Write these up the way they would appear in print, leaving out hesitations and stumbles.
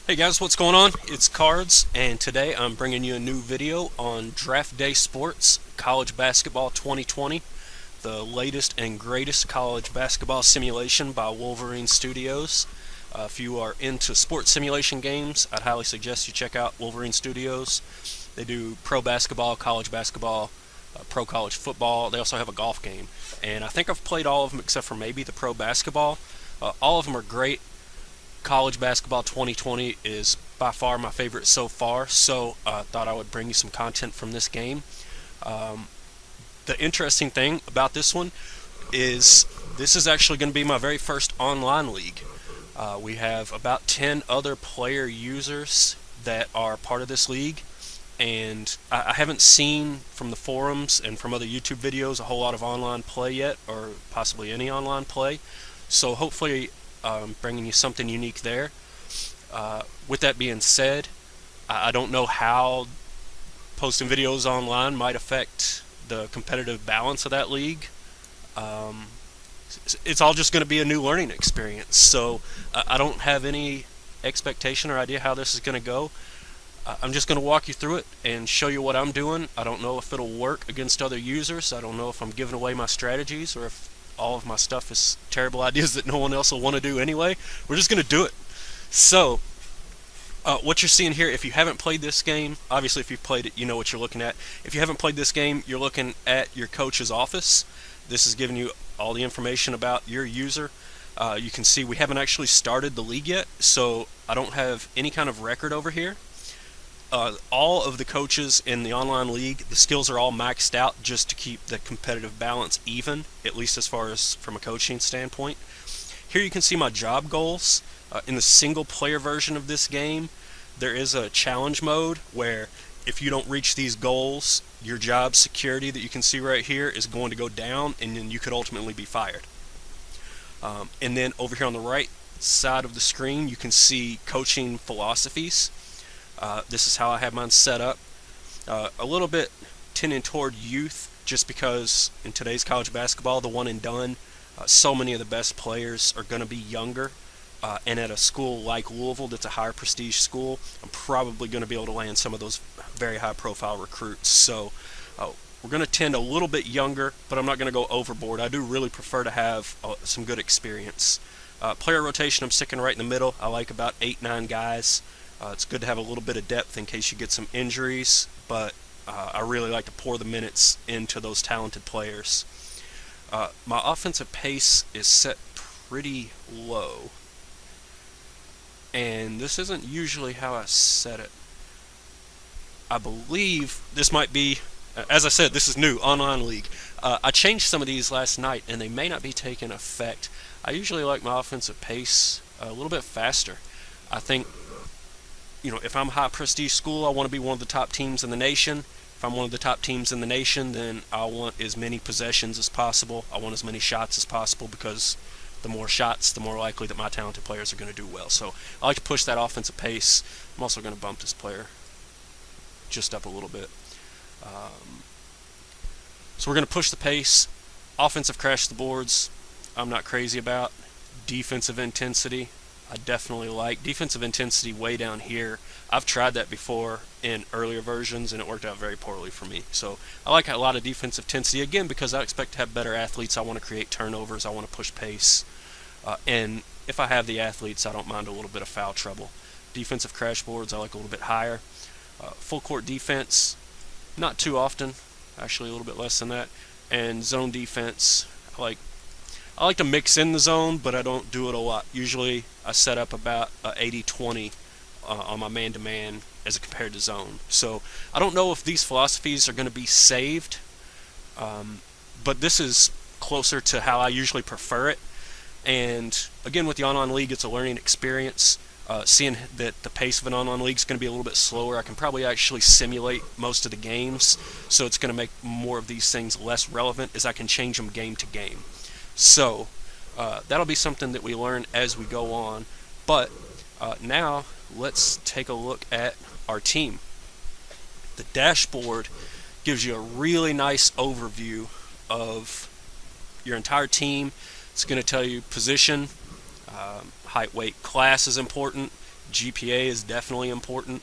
Hey guys, what's going on? It's Cards, and today I'm bringing you a new video on Draft Day Sports College Basketball 2020, the latest and greatest college basketball simulation by Wolverine Studios. If you are into sports simulation games, I'd highly suggest you check out Wolverine Studios. They do pro basketball, college basketball, pro college football. They also have a golf game, and I think I've played all of them except for maybe the pro basketball. All of them are great. College Basketball 2020 is by far my favorite so far, so I thought I would bring you some content from this game. The interesting thing about this one is this is actually going to be my very first online league. We have about 10 other player users that are part of this league, and I haven't seen from the forums and from other YouTube videos a whole lot of online play yet, or possibly any online play, so hopefully bringing you something unique there. With that being said, I don't know how posting videos online might affect the competitive balance of that league. It's all just going to be a new learning experience, so I don't have any expectation or idea how this is going to go. I'm just going to walk you through it and show you what I'm doing. I don't know if it'll work against other users. I don't know if I'm giving away my strategies or if all of my stuff is terrible ideas that no one else will want to do anyway. We're just going to do it. So, what you're seeing here, if you haven't played this game, obviously if you've played it, you know what you're looking at. If you haven't played this game, you're looking at your coach's office. This is giving you all the information about your user. You can see we haven't actually started the league yet, so I don't have any kind of record over here. All of the coaches in the online league, the skills are all maxed out just to keep the competitive balance even, at least as far as from a coaching standpoint. Here you can see my job goals. In the single player version of this game, there is a challenge mode where if you don't reach these goals, your job security that you can see right here is going to go down, and then you could ultimately be fired. And then over here on the right side of the screen, you can see coaching philosophies. This is how I have mine set up. A little bit tending toward youth, just because in today's college basketball, the one and done, so many of the best players are going to be younger. And at a school like Louisville, that's a higher prestige school, I'm probably going to be able to land some of those very high profile recruits. So we're going to tend a little bit younger, but I'm not going to go overboard. I do really prefer to have some good experience. Player rotation, I'm sticking right in the middle. I like about 8-9 guys. It's good to have a little bit of depth in case you get some injuries, but I really like to pour the minutes into those talented players. My offensive pace is set pretty low, and this isn't usually how I set it. I believe this might be, as I said, this is new, online league. I changed some of these last night, and they may not be taking effect. I usually like my offensive pace a little bit faster. I think, if I'm a high prestige school, I want to be one of the top teams in the nation. If I'm one of the top teams in the nation, then I want as many possessions as possible. I want as many shots as possible, because the more shots, the more likely that my talented players are going to do well. So I like to push that offensive pace. I'm also going to bump this player just up a little bit. So we're going to push the pace. Offensive crash the boards, I'm not crazy about. Defensive intensity, I definitely like. Defensive intensity way down here. I've tried that before in earlier versions, and it worked out very poorly for me. So I like a lot of defensive intensity, again, because I expect to have better athletes. I want to create turnovers. I want to push pace. And if I have the athletes, I don't mind a little bit of foul trouble. Defensive crash boards, I like a little bit higher. Full court defense, not too often. Actually, a little bit less than that. And zone defense, I like to mix in the zone, but I don't do it a lot. Usually I set up about 80-20 on my man-to-man as compared to zone. So I don't know if these philosophies are going to be saved, but this is closer to how I usually prefer it. And again, with the online league, it's a learning experience. Seeing that the pace of an online league is going to be a little bit slower, I can probably actually simulate most of the games, so it's going to make more of these things less relevant as I can change them game to game. So that'll be something that we learn as we go on. But now let's take a look at our team. The dashboard gives you a really nice overview of your entire team. It's going to tell you position, height, weight, class is important, GPA is definitely important.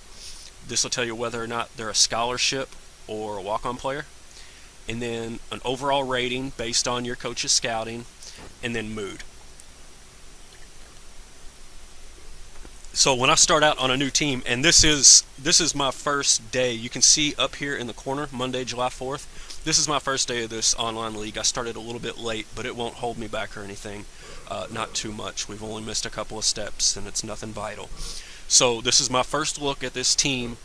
This will tell you whether or not they're a scholarship or a walk-on player. And then an overall rating based on your coach's scouting, and then mood. So when I start out on a new team, and this is my first day, you can see up here in the corner, Monday, July 4th, this is my first day of this online league. I started a little bit late, but it won't hold me back or anything, not too much. We've only missed a couple of steps, and it's nothing vital. So this is my first look at this team.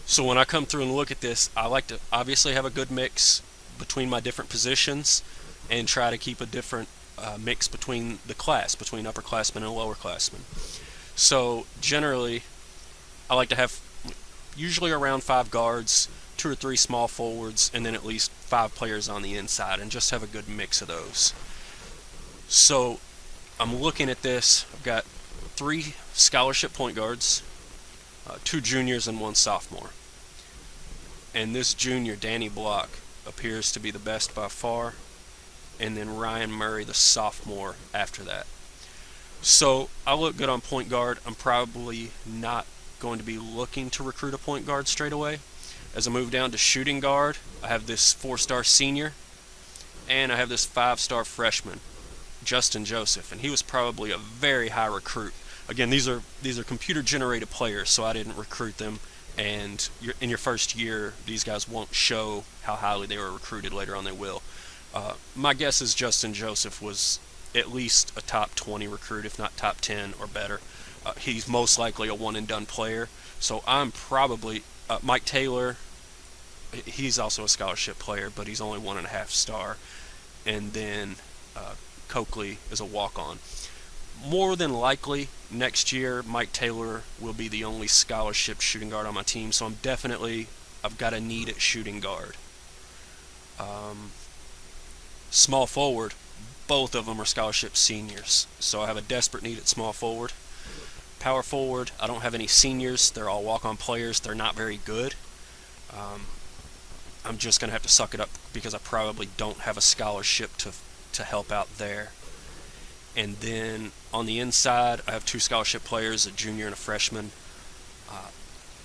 So when I come through and look at this, I like to obviously have a good mix between my different positions and try to keep a different mix between the class, between upperclassmen and lowerclassmen. So generally, I like to have usually around 5 guards, 2 or 3 small forwards, and then at least 5 players on the inside, and just have a good mix of those. So I'm looking at this. I've got 3 scholarship point guards, 2 juniors and 1 sophomore. And this junior, Danny Block, appears to be the best by far, and then Ryan Murray, the sophomore, after that. So I look good on point guard. I'm probably not going to be looking to recruit a point guard straight away. As I move down to shooting guard, I have this 4-star senior, and I have this 5-star freshman, Justin Joseph, and he was probably a very high recruit. Again, these are computer generated players, so I didn't recruit them, and in your first year, these guys won't show how highly they were recruited. Later on they will. My guess is Justin Joseph was at least a top 20 recruit, if not top 10 or better. He's most likely a one-and-done player. So I'm probably Mike Taylor. He's also a scholarship player, but he's only 1.5 star. And then Coakley is a walk-on. More than likely, next year, Mike Taylor will be the only scholarship shooting guard on my team. So I've got a need at shooting guard. Small forward. Both of them are scholarship seniors, so I have a desperate need at small forward. Power forward, I don't have any seniors. They're all walk-on players. They're not very good. I'm just going to have to suck it up because I probably don't have a scholarship to help out there. And then on the inside, I have 2 scholarship players, a junior and a freshman.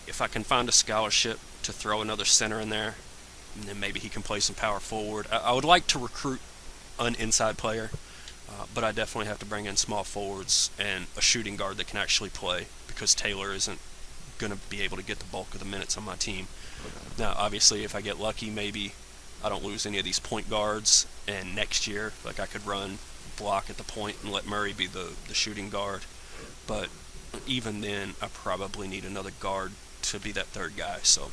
If I can find a scholarship to throw another center in there, and then maybe he can play some power forward. I would like to recruit an inside player, but I definitely have to bring in small forwards and a shooting guard that can actually play, because Taylor isn't going to be able to get the bulk of the minutes on my team. Now, obviously, if I get lucky, maybe I don't lose any of these point guards, and next year, like, I could run Block at the point and let Murray be the shooting guard. But even then, I probably need another guard to be that third guy. So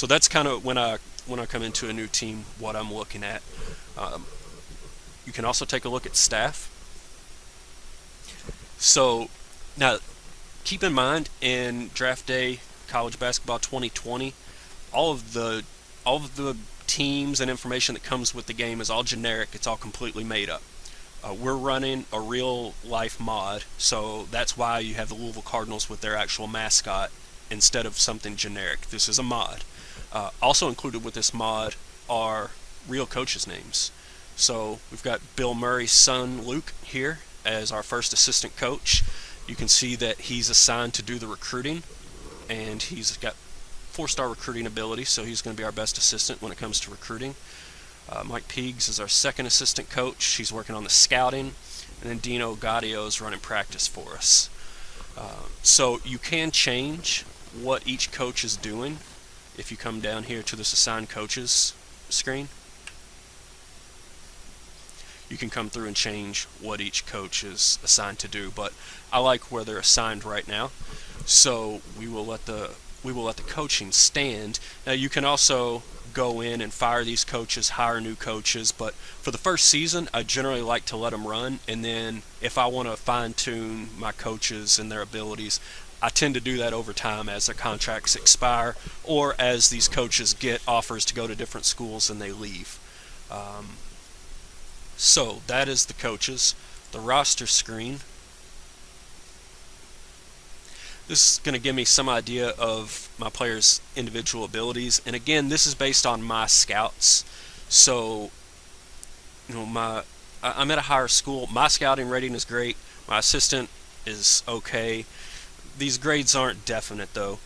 that's kind of when I come into a new team, what I'm looking at. You can also take a look at staff. So now, keep in mind, in draft day, college basketball 2020, all of the teams and information that comes with the game is all generic. It's all completely made up. We're running a real life mod, so that's why you have the Louisville Cardinals with their actual mascot instead of something generic. This is a mod. Also included with this mod are real coaches' names. So we've got Bill Murray's son, Luke, here as our first assistant coach. You can see that he's assigned to do the recruiting, and he's got 4-star recruiting ability, so he's going to be our best assistant when it comes to recruiting. Mike Peegs is our second assistant coach. He's working on the scouting, and then Dino Gaudio is running practice for us. So you can change what each coach is doing if you come down here to this assigned coaches screen. You can come through and change what each coach is assigned to do, but I like where they're assigned right now, so we will let the coaching stand. Now you can also go in and fire these coaches, hire new coaches, but for the first season I generally like to let them run, and then if I want to fine-tune my coaches and their abilities, I tend to do that over time as their contracts expire, or as these coaches get offers to go to different schools and they leave. So that is the coaches. The roster screen. This is going to give me some idea of my players' individual abilities, and again, this is based on my scouts. So, I'm at a higher school. My scouting rating is great. My assistant is okay. These grades aren't definite though.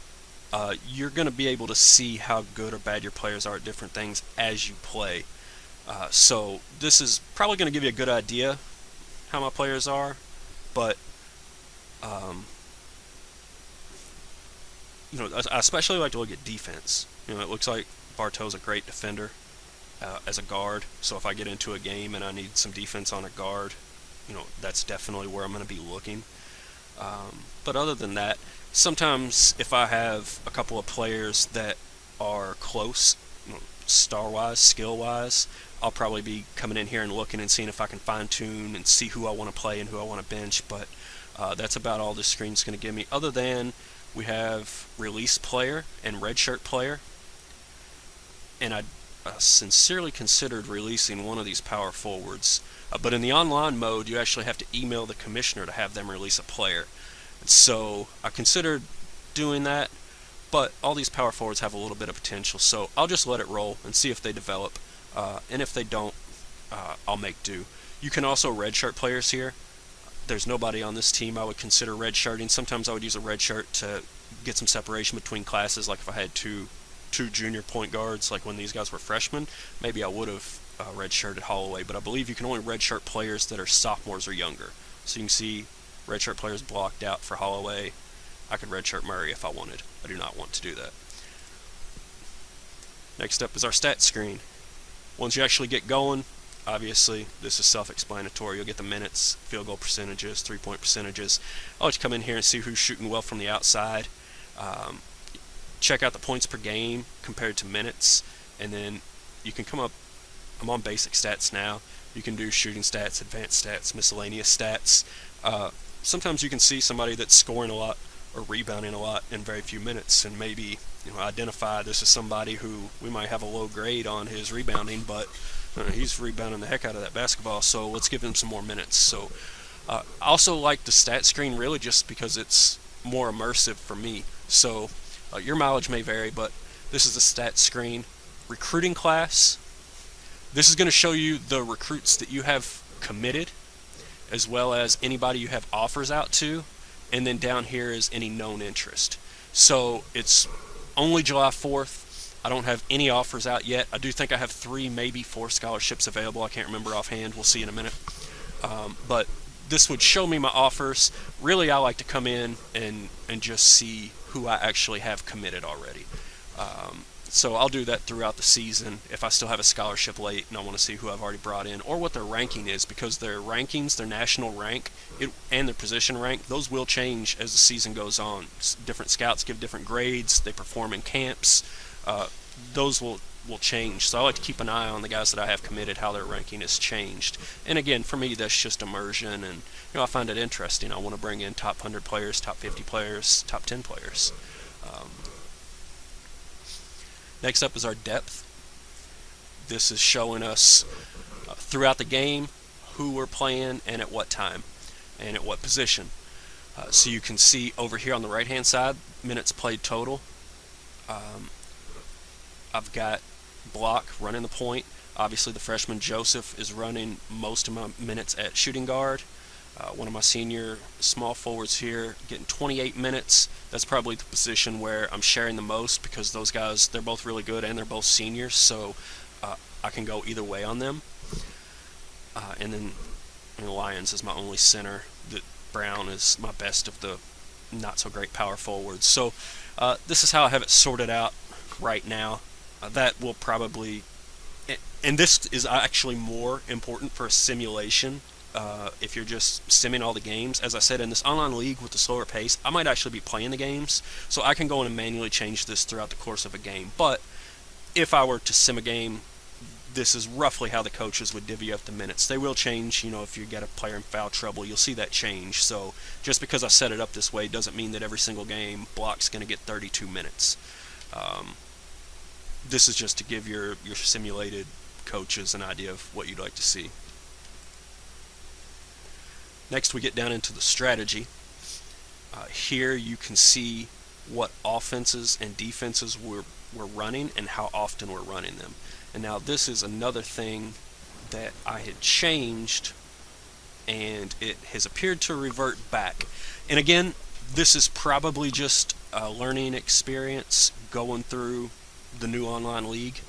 You're going to be able to see how good or bad your players are at different things as you play. So this is probably going to give you a good idea how my players are, but um, I especially like to look at defense. It looks like Bartow's a great defender as a guard. So if I get into a game and I need some defense on a guard, that's definitely where I'm going to be looking. But other than that, sometimes if I have a couple of players that are close, star-wise, skill-wise, I'll probably be coming in here and looking and seeing if I can fine-tune and see who I want to play and who I want to bench. But that's about all this screen's going to give me, other than we have release player and redshirt player. And I sincerely considered releasing one of these power forwards. But in the online mode, you actually have to email the commissioner to have them release a player. And so I considered doing that, but all these power forwards have a little bit of potential, so I'll just let it roll and see if they develop. And if they don't, I'll make do. You can also redshirt players here. There's nobody on this team I would consider redshirting. Sometimes I would use a redshirt to get some separation between classes, like if I had two junior point guards, like when these guys were freshmen, maybe I would have redshirted Holloway, but I believe you can only redshirt players that are sophomores or younger. So you can see redshirt players blocked out for Holloway. I could redshirt Murray if I wanted. I do not want to do that. Next up is our stat screen. Once you actually get going, obviously this is self-explanatory. You'll get the minutes, field goal percentages, three-point percentages. I'll let you come in here and see who's shooting well from the outside. Check out the points per game compared to minutes, and then you can come up. I'm on basic stats now. You can do shooting stats, advanced stats, miscellaneous stats. Sometimes you can see somebody that's scoring a lot or rebounding a lot in very few minutes, and maybe identify this is somebody who we might have a low grade on his rebounding, but he's rebounding the heck out of that basketball, so let's give him some more minutes. So I also like the stat screen really just because it's more immersive for me. So your mileage may vary, but this is the stat screen. Recruiting class. This is going to show you the recruits that you have committed, as well as anybody you have offers out to, and then down here is any known interest. So it's only July 4th. I don't have any offers out yet. I do think I have 3, maybe 4 scholarships available. I can't remember offhand. We'll see in a minute. But this would show me my offers. Really, I like to come in and just see who I actually have committed already. So I'll do that throughout the season if I still have a scholarship late and I want to see who I've already brought in, or what their ranking is, because their rankings, their national rank, and their position rank, those will change as the season goes on. Different scouts give different grades. They perform in camps. Those will change. So I like to keep an eye on the guys that I have committed, how their ranking has changed. And again, for me, that's just immersion, and I find it interesting. I want to bring in top 100 players, top 50 players, top 10 players. Next up is our depth. This is showing us throughout the game who we're playing and at what time and at what position. So you can see over here on the right hand side, minutes played total. I've got Block running the point. Obviously the freshman Joseph is running most of my minutes at shooting guard. One of my senior small forwards here getting 28 minutes. That's probably the position where I'm sharing the most, because those guys, they're both really good and they're both seniors, so I can go either way on them. And then Lyons is my only center. Brown is my best of the not so great power forwards. So this is how I have it sorted out right now. That will probably, and this is actually more important for a simulation. If you're just simming all the games. As I said, in this online league with the slower pace, I might actually be playing the games, so I can go in and manually change this throughout the course of a game. But if I were to sim a game, this is roughly how the coaches would divvy up the minutes. They will change, if you get a player in foul trouble, you'll see that change. So just because I set it up this way doesn't mean that every single game Block's going to get 32 minutes. This is just to give your simulated coaches an idea of what you'd like to see. Next, we get down into the strategy. Here you can see what offenses and defenses we're running and how often we're running them. And now this is another thing that I had changed, and it has appeared to revert back. And again, This is probably just a learning experience going through the new online league.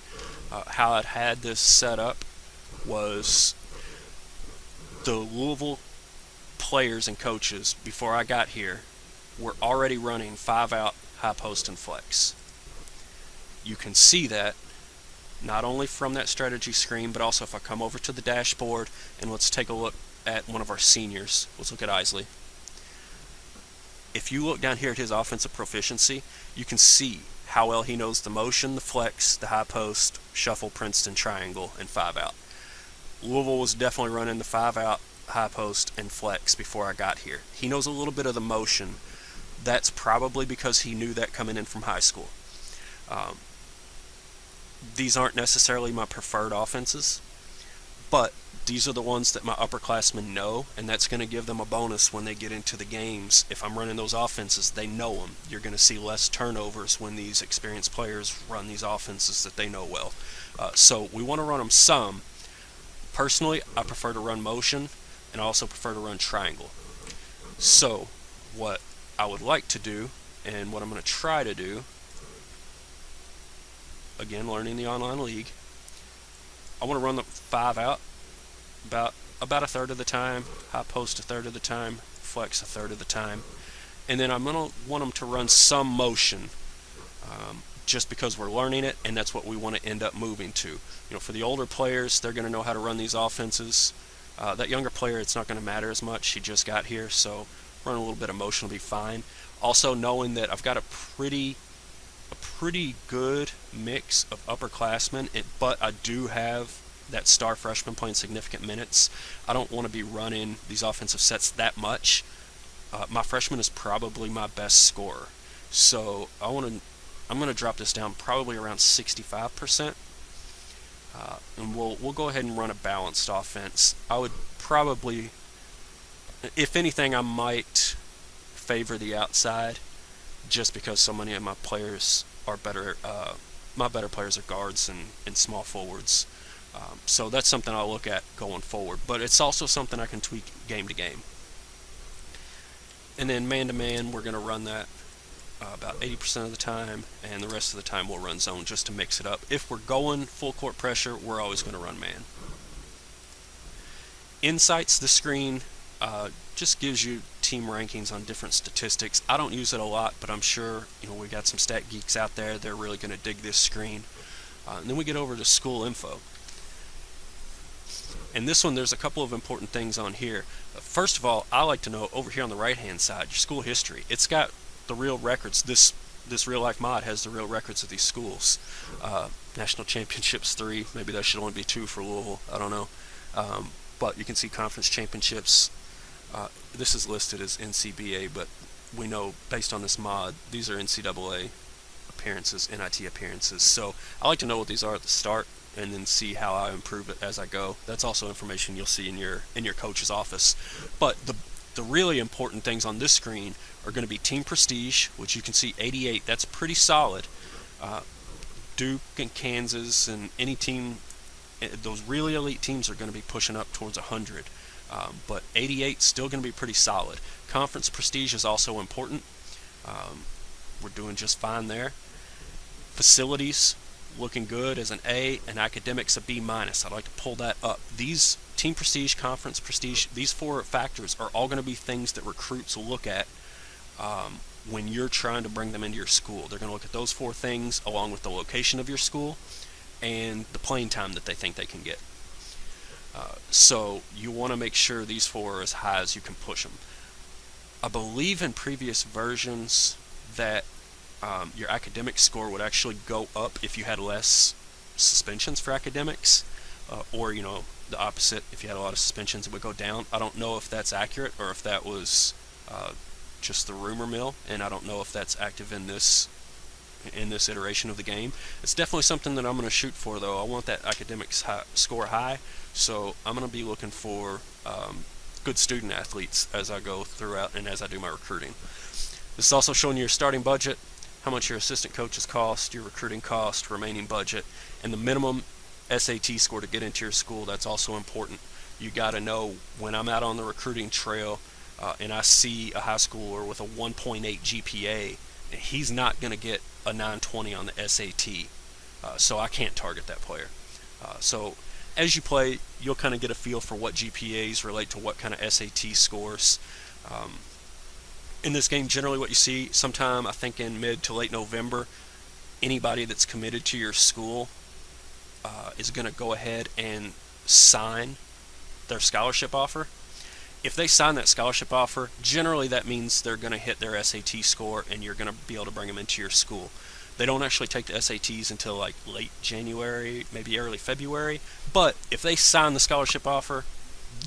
How I had this set up was the Louisville players and coaches before I got here were already running 5-out, high post, and flex. You can see that not only from that strategy screen, but also if I come over to the dashboard and let's take a look at one of our seniors. Let's look at Isley. If you look down here at his offensive proficiency, you can see how well he knows the motion, the flex, the high post, shuffle, Princeton, triangle, and 5-out. Louisville was definitely running the 5-out, high post, and flex before I got here. He knows a little bit of the motion. That's probably because he knew that coming in from high school. These aren't necessarily my preferred offenses, but these are the ones that my upperclassmen know, and that's going to give them a bonus when they get into the games. If I'm running those offenses, they know them. You're going to see less turnovers when these experienced players run these offenses that they know well. So we want to run them some. Personally, I prefer to run motion, and I also prefer to run triangle. So what I would like to do, and what I'm going to try to do, again, learning the online league, I want to run the 5-out about a third of the time, high post a third of the time, flex a third of the time, and then I'm going to want them to run some motion, just because we're learning it, and that's what we want to end up moving to. For the older players, they're going to know how to run these offenses. That younger player, it's not going to matter as much. He just got here, so running a little bit of motion will be fine. Also, knowing that I've got a pretty good mix of upperclassmen, but I do have that star freshman playing significant minutes. I don't want to be running these offensive sets that much. My freshman is probably my best scorer, so I'm going to drop this down probably around 65%, and we'll go ahead and run a balanced offense. I would probably, if anything, I might favor the outside, just because so many of my players are better. My better players are guards and small forwards. So that's something I'll look at going forward. But it's also something I can tweak game to game. And then man-to-man, we're going to run that about 80% of the time, and the rest of the time we'll run zone just to mix it up. If we're going full court pressure, we're always going to run man. Insights, the screen, just gives you team rankings on different statistics. I don't use it a lot, but I'm sure we got some stat geeks out there. They're really going to dig this screen. And then we get over to school info. And this one, there's a couple of important things on here. First of all, I like to know over here on the right-hand side, your school history. It's got the real records. This real-life mod has the real records of these schools. National championships 3, maybe that should only be 2 for Louisville. I don't know. But you can see conference championships. This is listed as NCBA, but we know based on this mod, these are NCAA appearances, NIT appearances. So I like to know what these are at the start, and then see how I improve it as I go. That's also information you'll see in your coach's office. But the really important things on this screen are going to be team prestige, which you can see 88. That's pretty solid. Duke and Kansas and any team, those really elite teams are going to be pushing up towards 100. But 88 still going to be pretty solid. Conference prestige is also important. We're doing just fine there. Facilities, looking good as an A, and academics a B-. I'd like to pull that up. These team prestige, conference prestige, these 4 factors are all going to be things that recruits will look at when you're trying to bring them into your school. They're going to look at those 4 things along with the location of your school and the playing time that they think they can get. So you want to make sure these 4 are as high as you can push them. I believe in previous versions that your academic score would actually go up if you had less suspensions for academics, or the opposite, if you had a lot of suspensions it would go down. I don't know if that's accurate or if that was just the rumor mill, and I don't know if that's active in this iteration of the game. It's definitely something that I'm going to shoot for, though. I want that academics score high, so I'm going to be looking for good student athletes as I go throughout and as I do my recruiting. This is also showing you your starting budget, how much your assistant coaches cost, your recruiting cost, remaining budget, and the minimum SAT score to get into your school. That's also important. You got to know when I'm out on the recruiting trail, and I see a high schooler with a 1.8 GPA, he's not going to get a 920 on the SAT, so I can't target that player. So as you play, you'll kind of get a feel for what GPAs relate to what kind of SAT scores. In this game, generally what you see, sometime I think in mid to late November, anybody that's committed to your school is going to go ahead and sign their scholarship offer. If they sign that scholarship offer, generally that means they're going to hit their SAT score and you're going to be able to bring them into your school. They don't actually take the SATs until like late January, maybe early February, but if they sign the scholarship offer,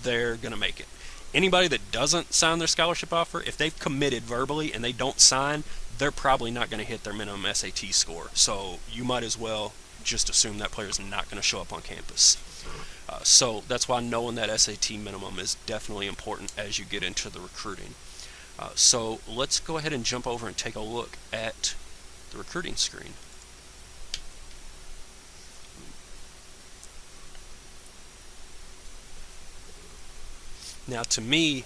they're going to make it. Anybody that doesn't sign their scholarship offer, if they've committed verbally and they don't sign, they're probably not going to hit their minimum SAT score. So you might as well just assume that player's not going to show up on campus. So that's why knowing that SAT minimum is definitely important as you get into the recruiting. So let's go ahead and jump over and take a look at the recruiting screen. Now, to me,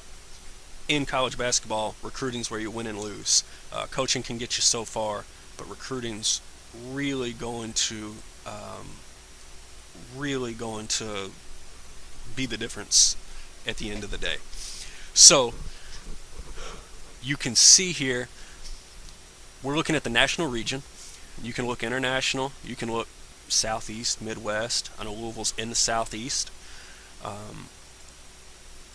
in college basketball, recruiting's where you win and lose. Coaching can get you so far, but recruiting's really going to be the difference at the end of the day. So you can see here, we're looking at the national region. You can look international. You can look Southeast, Midwest. I know Louisville's in the Southeast.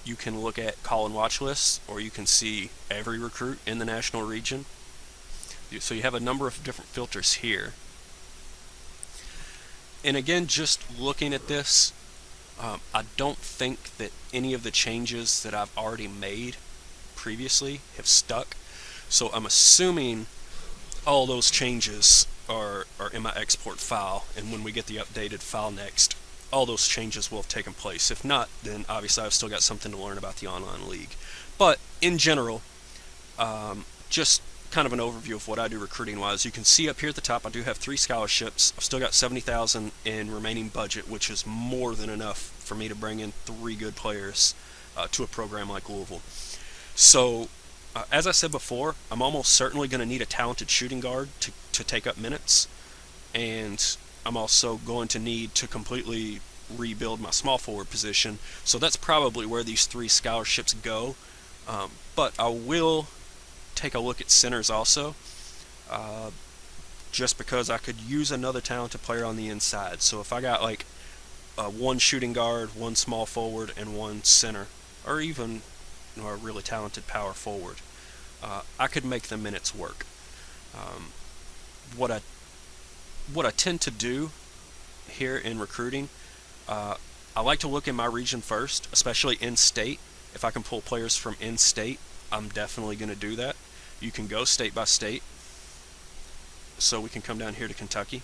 You can look at call and watch lists, or you can see every recruit in the national region. So you have a number of different filters here. And again, just looking at this, I don't think that any of the changes that I've already made previously have stuck. So I'm assuming all those changes are in my export file, and when we get the updated file next, all those changes will have taken place. If not, then obviously I've still got something to learn about the online league. But in general, just kind of an overview of what I do recruiting wise. You can see up here at the top I do have 3 scholarships. I've still got $70,000 in remaining budget, which is more than enough for me to bring in 3 good players to a program like Louisville. So as I said before, I'm almost certainly going to need a talented shooting guard to take up minutes, and I'm also going to need to completely rebuild my small forward position. So that's probably where these 3 scholarships go. But I will take a look at centers also, just because I could use another talented player on the inside. So if I got like 1 shooting guard, 1 small forward, and 1 center, or even a really talented power forward, I could make the minutes work. What I tend to do here in recruiting, I like to look in my region first, especially in-state. If I can pull players from in-state, I'm definitely going to do that. You can go state by state. So we can come down here to Kentucky.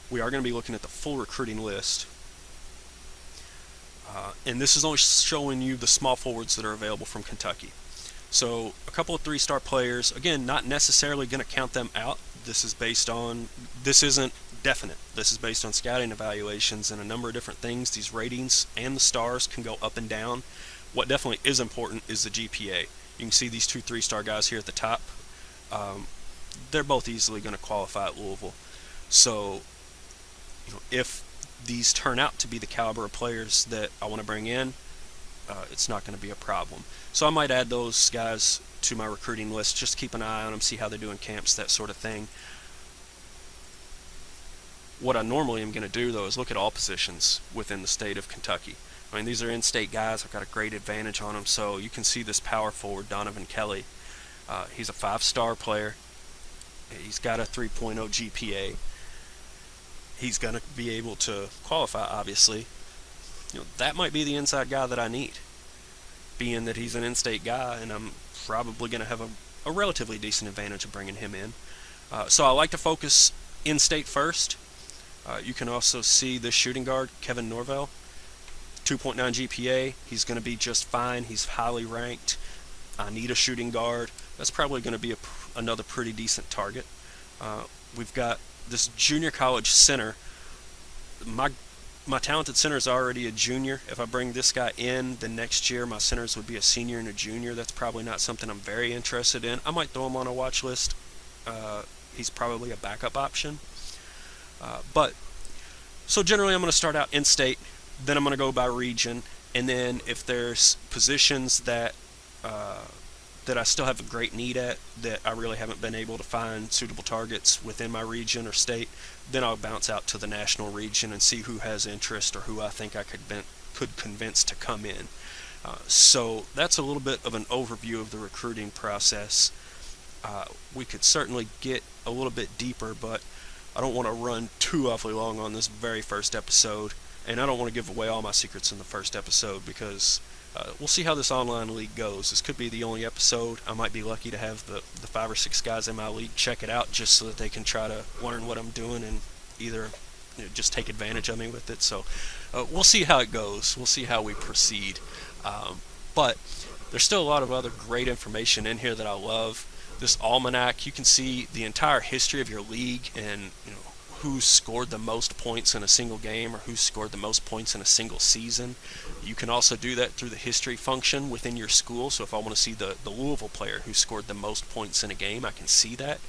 We are going to be looking at the full recruiting list. And this is only showing you the small forwards that are available from Kentucky. So a couple of 3-star players, again, not necessarily going to count them out. This isn't definite. This is based on scouting evaluations and a number of different things. These ratings and the stars can go up and down. What definitely is important is the GPA. You can see these 2 3-star guys here at the top. They're both easily going to qualify at Louisville. So, if these turn out to be the caliber of players that I want to bring in, it's not going to be a problem. So I might add those guys to my recruiting list, just keep an eye on them, see how they do in camps, that sort of thing. What I normally am going to do, though, is look at all positions within the state of Kentucky. I mean, these are in-state guys. I've got a great advantage on them. So you can see this power forward, Donovan Kelly. He's a 5-star player. He's got a 3.0 GPA. He's going to be able to qualify, obviously. That might be the inside guy that I need, being that he's an in-state guy, and I'm probably going to have a relatively decent advantage of bringing him in. So I like to focus in-state first. You can also see this shooting guard, Kevin Norvell, 2.9 GPA. He's going to be just fine. He's highly ranked. I need a shooting guard. That's probably going to be another pretty decent target. We've got this junior college center. My my talented center is already a junior. If I bring this guy in, then next year my centers would be a senior and a junior. That's probably not something I'm very interested in. I might throw him on a watch list. He's probably a backup option. But so generally I'm going to start out in state, then I'm going to go by region, and then if there's positions that that I still have a great need at, that I really haven't been able to find suitable targets within my region or state, then I'll bounce out to the national region and see who has interest or who I think I could convince to come in. So that's a little bit of an overview of the recruiting process. We could certainly get a little bit deeper, but I don't want to run too awfully long on this very first episode, and I don't want to give away all my secrets in the first episode because we'll see how this online league goes. This could be the only episode. I might be lucky to have the 5 or 6 guys in my league check it out just so that they can try to learn what I'm doing and either just take advantage of me with it. So we'll see how it goes. We'll see how we proceed. But there's still a lot of other great information in here that I love. This almanac, you can see the entire history of your league and who scored the most points in a single game or who scored the most points in a single season. You can also do that through the history function within your school. So if I want to see the Louisville player who scored the most points in a game, I can see that.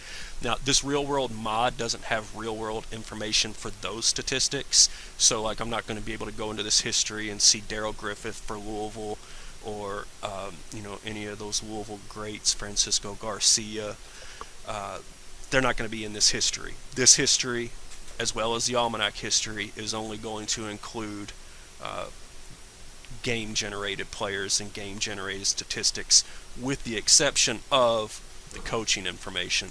Now, this real world mod doesn't have real world information for those statistics. So like I'm not going to be able to go into this history and see Daryl Griffith for Louisville or any of those Louisville greats, Francisco Garcia. They're not going to be in this history. This history, as well as the almanac history, is only going to include game-generated players and game-generated statistics, with the exception of the coaching information,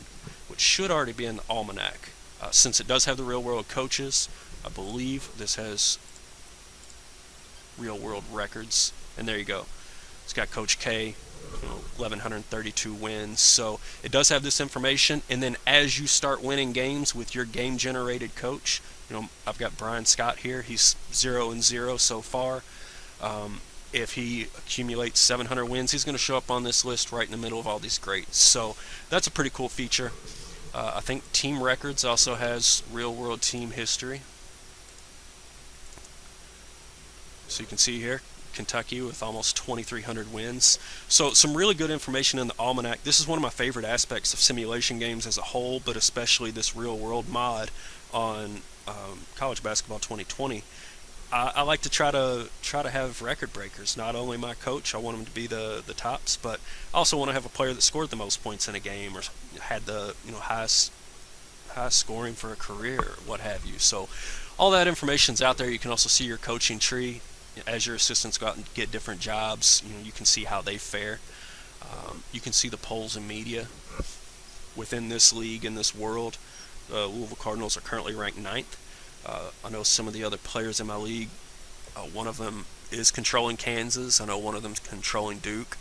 which should already be in the almanac. Since it does have the real-world coaches, I believe this has real-world records, and there you go. It's got Coach K, 1,132 wins. So it does have this information, and then as you start winning games with your game-generated coach, I've got Brian Scott here. He's 0-0 so far. If he accumulates 700 wins, he's going to show up on this list right in the middle of all these greats. So that's a pretty cool feature. I think Team Records also has real-world team history. So you can see here, Kentucky with almost 2,300 wins. So some really good information in the almanac. This is one of my favorite aspects of simulation games as a whole, but especially this real-world mod on College Basketball 2020. I like to try to have record breakers. Not only my coach, I want him to be the tops, but I also want to have a player that scored the most points in a game or had the highest scoring for a career or what have you. So all that information's out there. You can also see your coaching tree. As your assistants go out and get different jobs, you can see how they fare. You can see the polls and media within this league, in this world. The Louisville Cardinals are currently ranked 9th. I know some of the other players in my league, one of them is controlling Kansas. I know one of them's controlling Duke.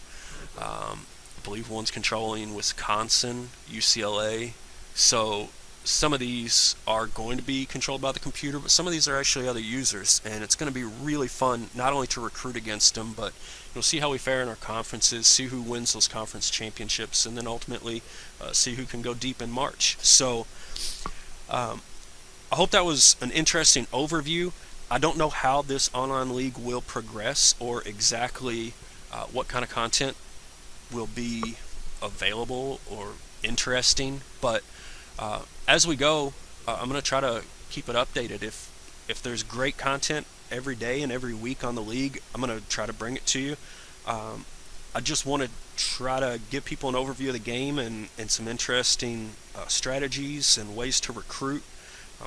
I believe one's controlling Wisconsin, UCLA. So some of these are going to be controlled by the computer, but some of these are actually other users, and it's going to be really fun not only to recruit against them, but see how we fare in our conferences, see who wins those conference championships, and then ultimately see who can go deep in March. So I hope that was an interesting overview. I don't know how this online league will progress or exactly what kind of content will be available or interesting, but as we go, I'm going to try to keep it updated. If there's great content every day and every week on the league, I'm going to try to bring it to you. I just want to try to give people an overview of the game and some interesting strategies and ways to recruit,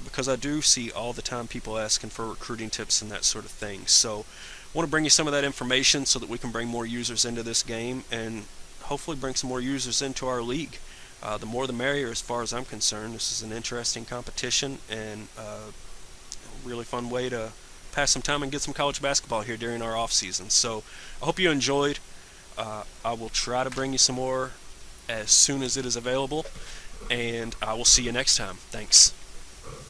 because I do see all the time people asking for recruiting tips and that sort of thing. So I want to bring you some of that information so that we can bring more users into this game and hopefully bring some more users into our league. The more the merrier as far as I'm concerned. This is an interesting competition and a really fun way to pass some time and get some college basketball here during our off season. So I hope you enjoyed. I will try to bring you some more as soon as it is available, and I will see you next time. Thanks.